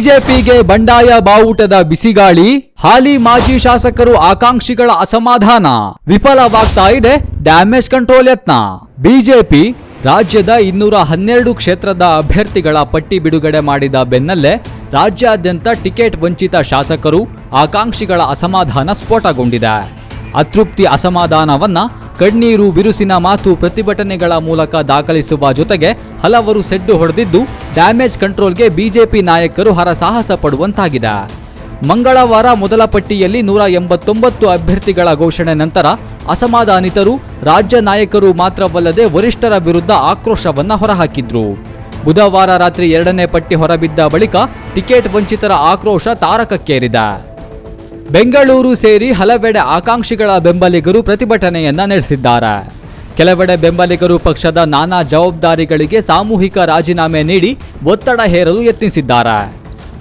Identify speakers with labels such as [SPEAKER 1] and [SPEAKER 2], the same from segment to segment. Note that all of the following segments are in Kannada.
[SPEAKER 1] ಬಿಜೆಪಿಗೆ ಬಂಡಾಯ ಬಾವುಟದ ಬಿಸಿಗಾಳಿ, ಹಾಲಿ ಮಾಜಿ ಶಾಸಕರು ಆಕಾಂಕ್ಷಿಗಳ ಅಸಮಾಧಾನ, ವಿಫಲವಾಗ್ತಾ ಇದೆ ಡ್ಯಾಮೇಜ್ ಕಂಟ್ರೋಲ್ ಯತ್ನ. ಬಿಜೆಪಿ ರಾಜ್ಯದ 212 ಕ್ಷೇತ್ರದ ಅಭ್ಯರ್ಥಿಗಳ ಪಟ್ಟಿ ಬಿಡುಗಡೆ ಮಾಡಿದ ಬೆನ್ನಲ್ಲೇ ರಾಜ್ಯಾದ್ಯಂತ ಟಿಕೆಟ್ ವಂಚಿತ ಶಾಸಕರು ಆಕಾಂಕ್ಷಿಗಳ ಅಸಮಾಧಾನ ಸ್ಫೋಟಗೊಂಡಿದೆ. ಅತೃಪ್ತಿ ಅಸಮಾಧಾನವನ್ನ ಕಣ್ಣೀರು ಬಿರುಸಿನ ಮಾತು ಪ್ರತಿಭಟನೆಗಳ ಮೂಲಕ ದಾಖಲಿಸುವ ಜೊತೆಗೆ ಹಲವರು ಸೆಡ್ಡು ಹೊಡೆದಿದ್ದು ಡ್ಯಾಮೇಜ್ ಕಂಟ್ರೋಲ್ಗೆ ಬಿಜೆಪಿ ನಾಯಕರು ಹರಸಾಹಸ ಪಡುವಂತಾಗಿದೆ. ಮಂಗಳವಾರ ಮೊದಲ ಪಟ್ಟಿಯಲ್ಲಿ 189 ಅಭ್ಯರ್ಥಿಗಳ ಘೋಷಣೆ ನಂತರ ಅಸಮಾಧಾನಿತರು ರಾಜ್ಯ ನಾಯಕರು ಮಾತ್ರವಲ್ಲದೆ ವರಿಷ್ಠರ ವಿರುದ್ಧ ಆಕ್ರೋಶವನ್ನ ಹೊರಹಾಕಿದ್ರು. ಬುಧವಾರ ರಾತ್ರಿ 2ನೇ ಪಟ್ಟಿ ಹೊರಬಿದ್ದ ಬಳಿಕ ಟಿಕೆಟ್ ವಂಚಿತರ ಆಕ್ರೋಶ ತಾರಕಕ್ಕೇರಿದೆ. ಬೆಂಗಳೂರು ಸೇರಿ ಹಲವೆಡೆ ಆಕಾಂಕ್ಷಿಗಳ ಬೆಂಬಲಿಗರು ಪ್ರತಿಭಟನೆಯನ್ನ ನಡೆಸಿದ್ದಾರೆ. ಕೆಲವೆಡೆ ಬೆಂಬಲಿಗರು ಪಕ್ಷದ ನಾನಾ ಜವಾಬ್ದಾರಿಗಳಿಗೆ ಸಾಮೂಹಿಕ ರಾಜೀನಾಮೆ ನೀಡಿ ಒತ್ತಡ ಹೇರಲು ಯತ್ನಿಸಿದ್ದಾರೆ.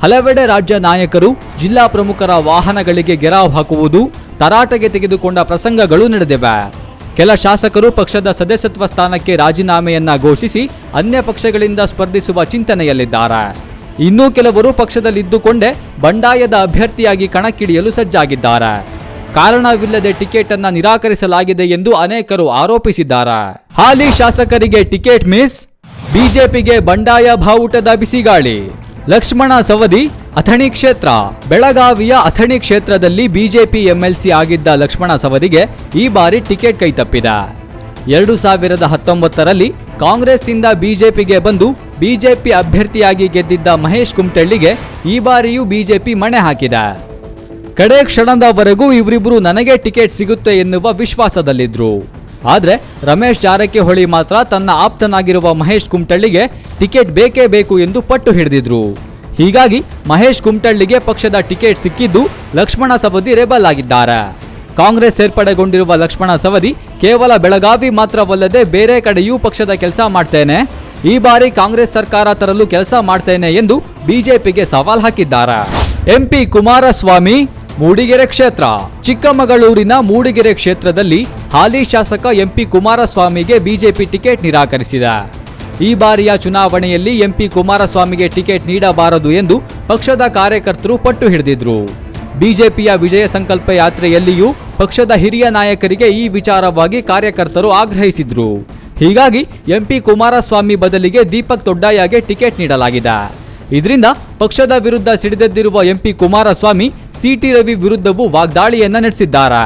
[SPEAKER 1] ಹಲವೆಡೆ ರಾಜ್ಯ ನಾಯಕರು ಜಿಲ್ಲಾ ಪ್ರಮುಖರ ವಾಹನಗಳಿಗೆ ಗೆರಾವ್ ಹಾಕುವುದು, ತರಾಟೆಗೆ ತೆಗೆದುಕೊಂಡ ಪ್ರಸಂಗಗಳು ನಡೆದಿವೆ. ಕೆಲ ಶಾಸಕರು ಪಕ್ಷದ ಸದಸ್ಯತ್ವ ಸ್ಥಾನಕ್ಕೆ ರಾಜೀನಾಮೆಯನ್ನ ಘೋಷಿಸಿ ಅನ್ಯ ಪಕ್ಷಗಳಿಂದ ಸ್ಪರ್ಧಿಸುವ ಚಿಂತನೆಯಲ್ಲಿದ್ದಾರೆ. ಇನ್ನೂ ಕೆಲವರು ಪಕ್ಷದಲ್ಲಿದ್ದುಕೊಂಡೇ ಬಂಡಾಯದ ಅಭ್ಯರ್ಥಿಯಾಗಿ ಕಣಕ್ಕಿಳಿಯಲು ಸಜ್ಜಾಗಿದ್ದಾರೆ. ಕಾರಣವಿಲ್ಲದೆ ಟಿಕೆಟ್ ಅನ್ನ ನಿರಾಕರಿಸಲಾಗಿದೆ ಎಂದು ಅನೇಕರು ಆರೋಪಿಸಿದ್ದಾರೆ. ಹಾಲಿ ಶಾಸಕರಿಗೆ ಟಿಕೆಟ್ ಮಿಸ್, ಬಿಜೆಪಿಗೆ ಬಂಡಾಯ ಬಾವುಟದ ಬಿಸಿಗಾಳಿ. ಲಕ್ಷ್ಮಣ ಸವದಿ ಅಥಣಿ ಕ್ಷೇತ್ರ. ಬೆಳಗಾವಿಯ ಅಥಣಿ ಕ್ಷೇತ್ರದಲ್ಲಿ ಬಿಜೆಪಿ ಎಂಎಲ್ಸಿ ಆಗಿದ್ದ ಲಕ್ಷ್ಮಣ ಸವದಿಗೆ ಈ ಬಾರಿ ಟಿಕೆಟ್ ಕೈತಪ್ಪಿದೆ. 2019ರಲ್ಲಿ ಕಾಂಗ್ರೆಸ್ನಿಂದ ಬಿಜೆಪಿಗೆ ಬಂದು ಬಿಜೆಪಿ ಅಭ್ಯರ್ಥಿಯಾಗಿ ಗೆದ್ದಿದ್ದ ಮಹೇಶ್ ಕುಮಟಳ್ಳಿಗೆ ಈ ಬಾರಿಯೂ ಬಿಜೆಪಿ ಮಣೆ ಹಾಕಿದೆ. ಕಡೆ ಕ್ಷಣದವರೆಗೂ ಇವರಿಬ್ಬರು ನನಗೆ ಟಿಕೆಟ್ ಸಿಗುತ್ತೆ ಎನ್ನುವ ವಿಶ್ವಾಸದಲ್ಲಿದ್ರು. ಆದ್ರೆ ರಮೇಶ್ ಜಾರಕಿಹೊಳಿ ಮಾತ್ರ ತನ್ನ ಆಪ್ತನಾಗಿರುವ ಮಹೇಶ್ ಕುಮಟಳ್ಳಿಗೆ ಟಿಕೆಟ್ ಬೇಕೇ ಬೇಕು ಎಂದು ಪಟ್ಟು ಹಿಡಿದಿದ್ರು. ಹೀಗಾಗಿ ಮಹೇಶ್ ಕುಮಟಳ್ಳಿಗೆ ಪಕ್ಷದ ಟಿಕೆಟ್ ಸಿಕ್ಕಿದ್ದು ಲಕ್ಷ್ಮಣ ಸವದಿ ರೆಬಲ್ ಆಗಿದ್ದಾರೆ. ಕಾಂಗ್ರೆಸ್ ಸೇರ್ಪಡೆಗೊಂಡಿರುವ ಲಕ್ಷ್ಮಣ ಸವದಿ ಕೇವಲ ಬೆಳಗಾವಿ ಮಾತ್ರವಲ್ಲದೆ ಬೇರೆ ಕಡೆಯೂ ಪಕ್ಷದ ಕೆಲಸ ಮಾಡ್ತೇನೆ, ಈ ಬಾರಿ ಕಾಂಗ್ರೆಸ್ ಸರ್ಕಾರ ತರಲು ಕೆಲಸ ಮಾಡ್ತೇನೆ ಎಂದು ಬಿಜೆಪಿಗೆ ಸವಾಲ್ ಹಾಕಿದ್ದಾರೆ. ಎಂಪಿ ಕುಮಾರಸ್ವಾಮಿ ಮೂಡಿಗೆರೆ ಕ್ಷೇತ್ರ. ಚಿಕ್ಕಮಗಳೂರಿನ ಮೂಡಿಗೆರೆ ಕ್ಷೇತ್ರದಲ್ಲಿ ಹಾಲಿ ಶಾಸಕ ಎಂಪಿ ಕುಮಾರಸ್ವಾಮಿಗೆ ಬಿಜೆಪಿ ಟಿಕೆಟ್ ನಿರಾಕರಿಸಿದೆ. ಈ ಬಾರಿಯ ಚುನಾವಣೆಯಲ್ಲಿ ಎಂಪಿ ಕುಮಾರಸ್ವಾಮಿಗೆ ಟಿಕೆಟ್ ನೀಡಬಾರದು ಎಂದು ಪಕ್ಷದ ಕಾರ್ಯಕರ್ತರು ಪಟ್ಟು ಹಿಡಿದಿದ್ರು. ಬಿಜೆಪಿಯ ವಿಜಯ ಸಂಕಲ್ಪ ಯಾತ್ರೆಯಲ್ಲಿಯೂ ಪಕ್ಷದ ಹಿರಿಯ ನಾಯಕರಿಗೆ ಈ ವಿಚಾರವಾಗಿ ಕಾರ್ಯಕರ್ತರು ಆಗ್ರಹಿಸಿದ್ರು. ಹೀಗಾಗಿ ಎಂಪಿ ಕುಮಾರಸ್ವಾಮಿ ಬದಲಿಗೆ ದೀಪಕ್ ತೊಡ್ಡಾಯಗೆ ಟಿಕೆಟ್ ನೀಡಲಾಗಿದೆ. ಇದರಿಂದ ಪಕ್ಷದ ವಿರುದ್ಧ ಸಿಡಿದೆದ್ದಿರುವ ಎಂಪಿ ಕುಮಾರಸ್ವಾಮಿ ಸಿಟಿ ರವಿ ವಿರುದ್ಧವೂ ವಾಗ್ದಾಳಿಯನ್ನ ನಡೆಸಿದ್ದಾರೆ.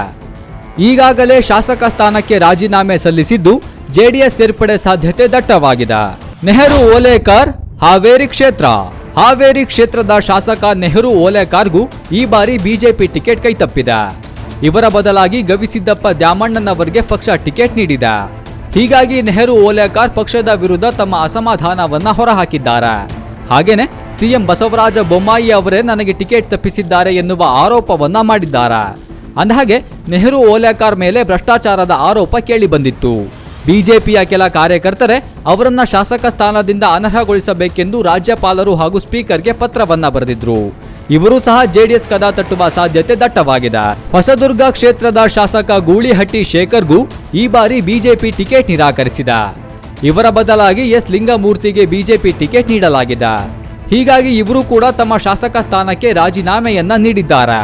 [SPEAKER 1] ಈಗಾಗಲೇ ಶಾಸಕ ಸ್ಥಾನಕ್ಕೆ ರಾಜೀನಾಮೆ ಸಲ್ಲಿಸಿದ್ದು ಜೆಡಿಎಸ್ ಸೇರ್ಪಡೆ ಸಾಧ್ಯತೆ ದಟ್ಟವಾಗಿದೆ. ನೆಹರು ಓಲೇಕರ್ ಹಾವೇರಿ ಕ್ಷೇತ್ರ. ಹಾವೇರಿ ಕ್ಷೇತ್ರದ ಶಾಸಕ ನೆಹರು ಓಲೇಕಾರ್ಗೂ ಈ ಬಾರಿ ಬಿಜೆಪಿ ಟಿಕೆಟ್ ಕೈತಪ್ಪಿದೆ. ಇವರ ಬದಲಾಗಿ ಗವಿಸಿದ್ದಪ್ಪ ದ್ಯಾಮಣ್ಣನವರಿಗೆ ಪಕ್ಷ ಟಿಕೆಟ್ ನೀಡಿದೆ. ಹೀಗಾಗಿ ನೆಹರು ಓಲೇಕಾರ್ ಪಕ್ಷದ ವಿರುದ್ಧ ತಮ್ಮ ಅಸಮಾಧಾನವನ್ನ ಹೊರಹಾಕಿದ್ದಾರೆ. ಹಾಗೇನೆ ಸಿಎಂ ಬಸವರಾಜ ಬೊಮ್ಮಾಯಿ ಅವರೇ ನನಗೆ ಟಿಕೆಟ್ ತಪ್ಪಿಸಿದ್ದಾರೆ ಎನ್ನುವ ಆರೋಪವನ್ನ ಮಾಡಿದ್ದಾರೆ. ಅಂದಹಾಗೆ ನೆಹರು ಓಲೇಕಾರ್ ಮೇಲೆ ಭ್ರಷ್ಟಾಚಾರದ ಆರೋಪ ಕೇಳಿ ಬಂದಿತ್ತು. ಬಿಜೆಪಿಯ ಕೆಲ ಕಾರ್ಯಕರ್ತರೆ ಅವರನ್ನ ಶಾಸಕ ಸ್ಥಾನದಿಂದ ಅನರ್ಹಗೊಳಿಸಬೇಕೆಂದು ರಾಜ್ಯಪಾಲರು ಹಾಗೂ ಸ್ಪೀಕರ್ಗೆ ಪತ್ರವನ್ನ ಬರೆದಿದ್ರು. ಇವರು ಸಹ ಜೆಡಿಎಸ್ ಕದ ತಟ್ಟುವ ಸಾಧ್ಯತೆ ದಟ್ಟವಾಗಿದೆ. ಹೊಸದುರ್ಗ ಕ್ಷೇತ್ರದ ಶಾಸಕ ಗೂಳಿಹಟ್ಟಿ ಶೇಖರ್ಗೂ ಈ ಬಾರಿ ಬಿಜೆಪಿ ಟಿಕೆಟ್ ನಿರಾಕರಿಸಿದೆ. ಇವರ ಬದಲಾಗಿ ಎಸ್ ಲಿಂಗಮೂರ್ತಿಗೆ ಬಿಜೆಪಿ ಟಿಕೆಟ್ ನೀಡಲಾಗಿದೆ. ಹೀಗಾಗಿ ಇವರು ಕೂಡ ತಮ್ಮ ಶಾಸಕ ಸ್ಥಾನಕ್ಕೆ ರಾಜೀನಾಮೆಯನ್ನ ನೀಡಿದ್ದಾರೆ.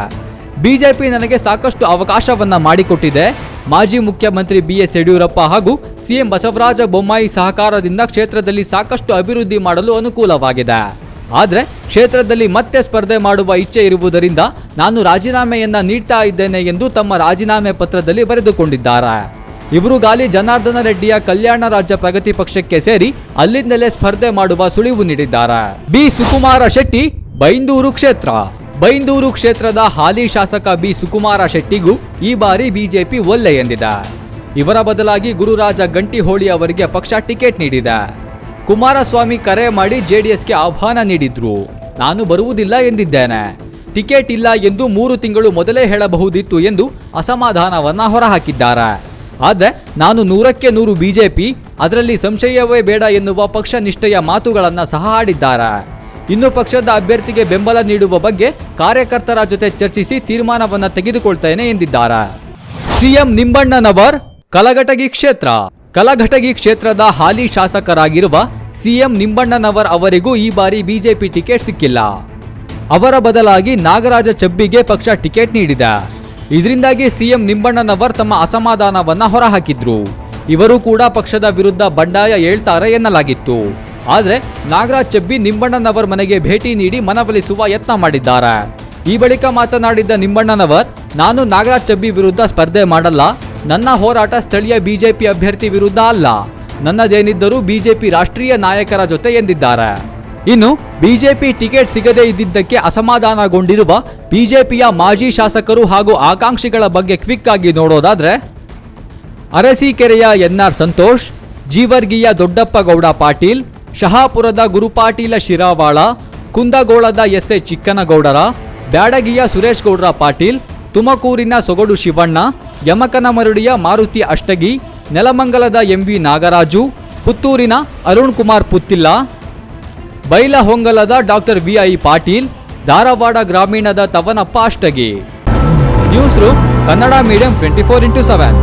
[SPEAKER 1] ಬಿಜೆಪಿ ನನಗೆ ಸಾಕಷ್ಟು ಅವಕಾಶವನ್ನ ಮಾಡಿಕೊಟ್ಟಿದೆ. ಮಾಜಿ ಮುಖ್ಯಮಂತ್ರಿ ಬಿಎಸ್ ಯಡಿಯೂರಪ್ಪ ಹಾಗೂ ಸಿಎಂ ಬಸವರಾಜ ಬೊಮ್ಮಾಯಿ ಸಹಕಾರದಿಂದ ಕ್ಷೇತ್ರದಲ್ಲಿ ಸಾಕಷ್ಟು ಅಭಿವೃದ್ಧಿ ಮಾಡಲು ಅನುಕೂಲವಾಗಿದೆ. ಆದರೆ ಕ್ಷೇತ್ರದಲ್ಲಿ ಮತ್ತೆ ಸ್ಪರ್ಧೆ ಮಾಡುವ ಇಚ್ಛೆ ಇರುವುದರಿಂದ ನಾನು ರಾಜೀನಾಮೆಯನ್ನ ನೀಡ್ತಾ ಇದ್ದೇನೆ ಎಂದು ತಮ್ಮ ರಾಜೀನಾಮೆ ಪತ್ರದಲ್ಲಿ ಬರೆದುಕೊಂಡಿದ್ದಾರೆ. ಇವರು ಗಾಲಿ ಜನಾರ್ದನ ರೆಡ್ಡಿಯ ಕಲ್ಯಾಣ ರಾಜ್ಯ ಪ್ರಗತಿ ಪಕ್ಷಕ್ಕೆ ಸೇರಿ ಅಲ್ಲಿಂದಲೇ ಸ್ಪರ್ಧೆ ಮಾಡುವ ಸುಳಿವು ನೀಡಿದ್ದಾರೆ. ಬಿ ಸುಕುಮಾರ ಶೆಟ್ಟಿ ಬೈಂದೂರು ಕ್ಷೇತ್ರ. ಬೈಂದೂರು ಕ್ಷೇತ್ರದ ಹಾಲಿ ಶಾಸಕ ಬಿ ಸುಕುಮಾರ ಶೆಟ್ಟಿಗೂ ಈ ಬಾರಿ ಬಿಜೆಪಿ ಒಲ್ಲೆ ಎಂದಿದೆ. ಇವರ ಬದಲಾಗಿ ಗುರುರಾಜ ಗಂಟಿಹೋಳಿ ಅವರಿಗೆ ಪಕ್ಷ ಟಿಕೆಟ್ ನೀಡಿದೆ. ಕುಮಾರಸ್ವಾಮಿ ಕರೆ ಮಾಡಿ ಜೆಡಿಎಸ್ಗೆ ಆಹ್ವಾನ ನೀಡಿದ್ರು. ನಾನು ಬರುವುದಿಲ್ಲ ಎಂದಿದ್ದೇನೆ, ಟಿಕೆಟ್ ಇಲ್ಲ ಎಂದು 3 ತಿಂಗಳು ಮೊದಲೇ ಹೇಳಬಹುದಿತ್ತು ಎಂದು ಅಸಮಾಧಾನವನ್ನ ಹೊರಹಾಕಿದ್ದಾರೆ. ಆದರೆ ನಾನು 100ಕ್ಕೆ 100 ಬಿಜೆಪಿ, ಅದರಲ್ಲಿ ಸಂಶಯವೇ ಬೇಡ ಎನ್ನುವ ಪಕ್ಷ ನಿಷ್ಠೆಯ ಮಾತುಗಳನ್ನ ಸಹ ಆಡಿದ್ದಾರೆ. ಇನ್ನು ಪಕ್ಷದ ಅಭ್ಯರ್ಥಿಗೆ ಬೆಂಬಲ ನೀಡುವ ಬಗ್ಗೆ ಕಾರ್ಯಕರ್ತರ ಜೊತೆ ಚರ್ಚಿಸಿ ತೀರ್ಮಾನವನ್ನ ತೆಗೆದುಕೊಳ್ತೇನೆ ಎಂದಿದ್ದಾರೆ. ಸಿಎಂ ನಿಂಬಣ್ಣನವರ್ ಕಲಘಟಗಿ ಕ್ಷೇತ್ರ. ಕಲಘಟಗಿ ಕ್ಷೇತ್ರದ ಹಾಲಿ ಶಾಸಕರಾಗಿರುವ ಸಿಎಂ ನಿಂಬಣ್ಣನವರ್ ಅವರಿಗೂ ಈ ಬಾರಿ ಬಿಜೆಪಿ ಟಿಕೆಟ್ ಸಿಕ್ಕಿಲ್ಲ. ಅವರ ಬದಲಾಗಿ ನಾಗರಾಜ ಚಬ್ಬಿಗೆ ಪಕ್ಷ ಟಿಕೆಟ್ ನೀಡಿದೆ. ಇದರಿಂದಾಗಿ ಸಿಎಂ ನಿಂಬಣ್ಣನವರ್ ತಮ್ಮ ಅಸಮಾಧಾನವನ್ನ ಹೊರಹಾಕಿದ್ರು. ಇವರು ಕೂಡ ಪಕ್ಷದ ವಿರುದ್ಧ ಬಂಡಾಯ ಹೇಳ್ತಾರೆ ಎನ್ನಲಾಗಿತ್ತು. ಆದ್ರೆ ನಾಗರಾಜ್ ಚಬ್ಬಿ ನಿಂಬಣ್ಣನವರ್ ಮನೆಗೆ ಭೇಟಿ ನೀಡಿ ಮನವೊಲಿಸುವ ಯತ್ನ ಮಾಡಿದ್ದಾರೆ. ಈ ಬಳಿಕ ಮಾತನಾಡಿದ್ದ ನಿಂಬಣ್ಣನವರ್, ನಾನು ನಾಗರಾಜ್ ಚಬ್ಬಿ ವಿರುದ್ಧ ಸ್ಪರ್ಧೆ ಮಾಡಲ್ಲ. ನನ್ನ ಹೋರಾಟ ಸ್ಥಳೀಯ ಬಿಜೆಪಿ ಅಭ್ಯರ್ಥಿ ವಿರುದ್ಧ ಅಲ್ಲ, ನನ್ನದೇನಿದ್ದರೂ ಬಿಜೆಪಿ ರಾಷ್ಟ್ರೀಯ ನಾಯಕರ ಜೊತೆ ಎಂದಿದ್ದಾರೆ. ಇನ್ನು ಬಿಜೆಪಿ ಟಿಕೆಟ್ ಸಿಗದೇ ಇದ್ದಿದ್ದಕ್ಕೆ ಅಸಮಾಧಾನಗೊಂಡಿರುವ ಬಿಜೆಪಿಯ ಮಾಜಿ ಶಾಸಕರು ಹಾಗೂ ಆಕಾಂಕ್ಷಿಗಳ ಬಗ್ಗೆ ಕ್ವಿಕ್ ಆಗಿ ನೋಡೋದಾದ್ರೆ, ಅರಸೀಕೆರೆಯ ಎನ್ಆರ್ ಸಂತೋಷ್, ಜೀವರ್ಗಿಯ ದೊಡ್ಡಪ್ಪ ಗೌಡ ಪಾಟೀಲ್, ಶಹಾಪುರದ ಗುರುಪಾಟೀಲ ಶಿರಾವಾಳ, ಕುಂದಗೋಳದ ಎಸ್ಎ ಚಿಕ್ಕನಗೌಡರ, ಬ್ಯಾಡಗಿಯ ಸುರೇಶ್ ಗೌಡ್ರ ಪಾಟೀಲ್, ತುಮಕೂರಿನ ಸೊಗಡು ಶಿವಣ್ಣ, ಯಮಕನಮರಡಿಯ ಮಾರುತಿ ಅಷ್ಟಗಿ, ನೆಲಮಂಗಲದ ಎಂವಿ ನಾಗರಾಜು, ಪುತ್ತೂರಿನ ಅರುಣ್ ಕುಮಾರ್ ಪುತ್ತಿಲ್ಲ, ಬೈಲಹೊಂಗಲದ ಡಾಕ್ಟರ್ ವಿಐ ಪಾಟೀಲ್, ಧಾರವಾಡ ಗ್ರಾಮೀಣದ Tavanappa Ashtagi. News room, Kannada medium 24x7.